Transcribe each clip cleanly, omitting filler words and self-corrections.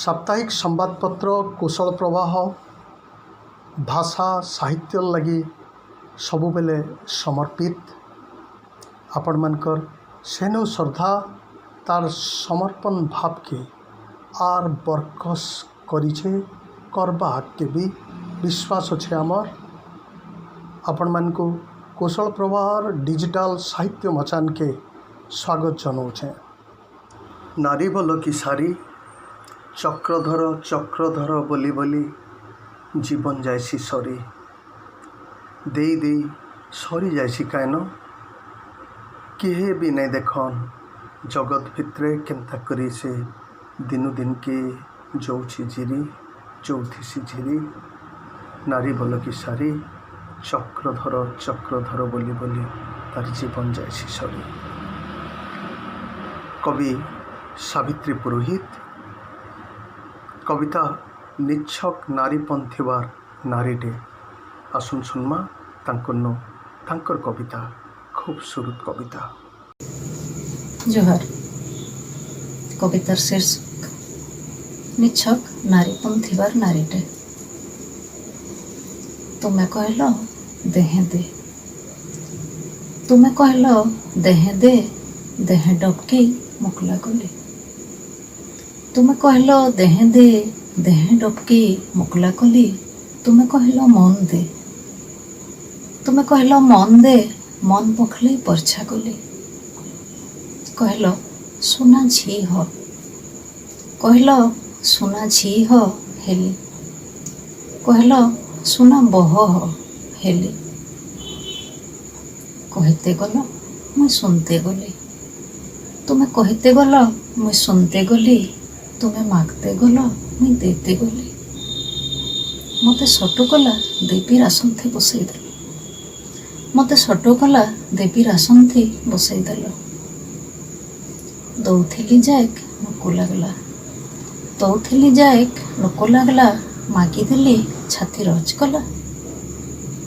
साप्ताहिक संवादपत्र कुशल प्रवाह भाषा साहित्य लगी सबुबेले समर्पित आपण मानकर सेनु श्रद्धा तार समर्पण भाव के आर बरकस करिछे करबा के भी विश्वास अच्छे आमर आपण मान को कुशल प्रवाह डिजिटल साहित्य मचान के स्वागत जनाऊे। नारी बोल कि सारी चक्रधर बोली बोली जीवन जाइसी सरी दे दे सरी जाइसी कायन किहे भी नहीं देखन जगत भित्रे केन्ता करी से दिनु दिन के जोछि झिरी चौथिसी झिरी नारी बोल कि सारी चक्रधर बोली बोली तार जीवन जाइसी सरी। कवि सावित्री पुरोहित कविता निच्छक नारी पंथिवार नारीटे आसुन सुनमा तांकर कविता खूबसूरत कविता। जोहार कवितार शीर्षक निच्छक नारी पंथिवार नारीटे। तुम्हें कहल देहे दे, तुम्हें कहल देहे दे देह डबके मुकला कली। तुम्हें कहल देहे दे देह डबके मुकला कली। तुम्हें कहल मन दे, तुम्हें कहल मन दे मन पखले परछा कली। कहल सुना झी हो, कहल सुना झी हो हेली। कहल सुना बह हो हेली। कहते गल मुई सुनते गली, तुम्हें कहते गल मुई सुनते गली। तुम्हें मागते गल मुई देते गली। मते सटु कला देवी आसन थी बसई देल, मते सटु कला देवी आसन थी बसई देल। दौथिली जाएक नुको लगला, दौथिली जाएक नुको लगला। मागिदेली छाती रज कला।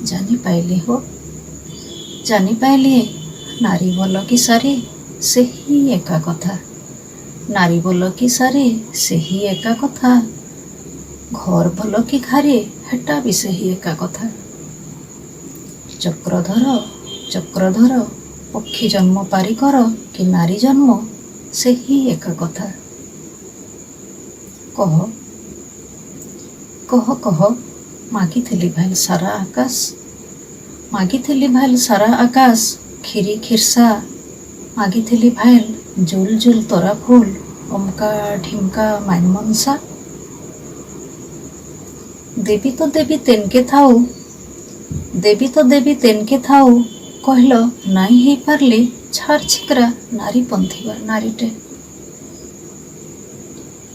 जानी पाइली हो, जानी पाइली नारी बोल कि सारी से ही एका कथा। नारी बोल कि सारी से ही एका कथा। घर बोल कि घारी हेटा भी से ही एका कथा। चक्रधर पक्षी जन्म पारिकर कि नारी जन्म से ही एका कथा। कह कह कह मागिथिली भाइल सारा आकाश, मागिथिली भाइल सारा आकाश। खीरी खिरसा मागिथिली भाइल जुल जुल तोरा फूल। ओमका ढिमका माइन मनसा। देवी तो देवी तेनके थाऊ, देवी तो देवी तेनके थाऊ। कहल नाई ही पारली छार छिकरा नारी पंथिवार नारीटे।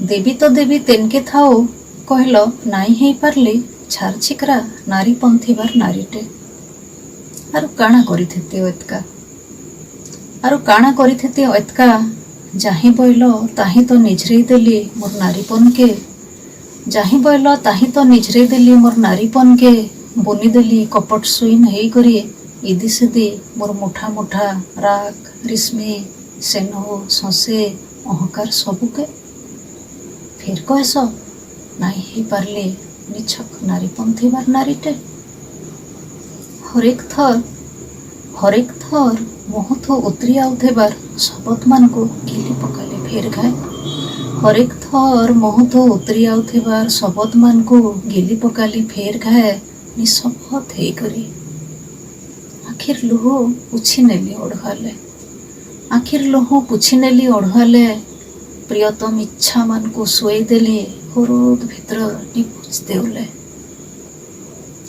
देवी तो देवी तेनके थाऊ। कहल नाई ही पारली छार छिकरा नारी पंथिवार नारीटे। आरु काଣା करिथेते एतका, आरु काଣା करिथेते एतका। जाहि बोइल ताहि तो निझरेई देली मोर नारीपन के। जाहि बोइल ताहि तो निझरेई देली मोर नारीपन के। बुनी देली कपट सुइन हेई करी इदी सिदी मोर मुठा मुठा राग रिश्मी सेनो ससे अहंकार सबुके। फिर कहस नाई ही पारली निछक नारी पंथिवार नारीटे। हरेक थर मुहथो उतरी आउथेबार शबद मान को गिली पकाले फेर घाए। हरेक थर मुहथो उतरी आउथेबार शबद मान को गिली पकाली फेर घाए। निशब्द हेई करी आखिर लुह पुछि नेली ओढ़ाले, आखिर लुह पुछि नेली ओढ़ाले। प्रियतम इच्छा मान को सोई देली हृद भितर निपुज देउले।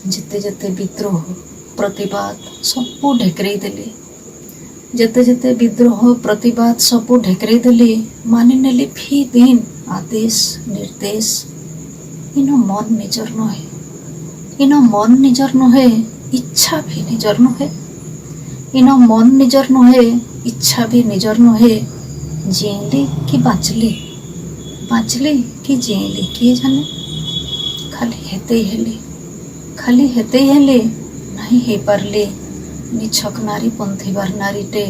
जेते जेते विद्रोह प्रतिबाद सबू ढेकरेई देली, जेते जेते विद्रोह प्रतिबाद सबू ढेकरेई देली। मानि नेली फी दिन आदेश निर्देश। इनो मन निजर नहे, इनो मन निजर नहे इच्छा भी निजर नहे। इनो मन निजर नहे इच्छा भी निजर नहे। जीली कि बाँचली, बाँचली कि जीली किए जाने। खाली हेते ही हेली, खाली हेते ही हेली। नहीं हे पारली निछक नारी पंथिवार नारीटे।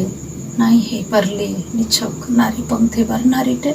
नहीं हे पारली निछक नारी पंथिवार नारीटे।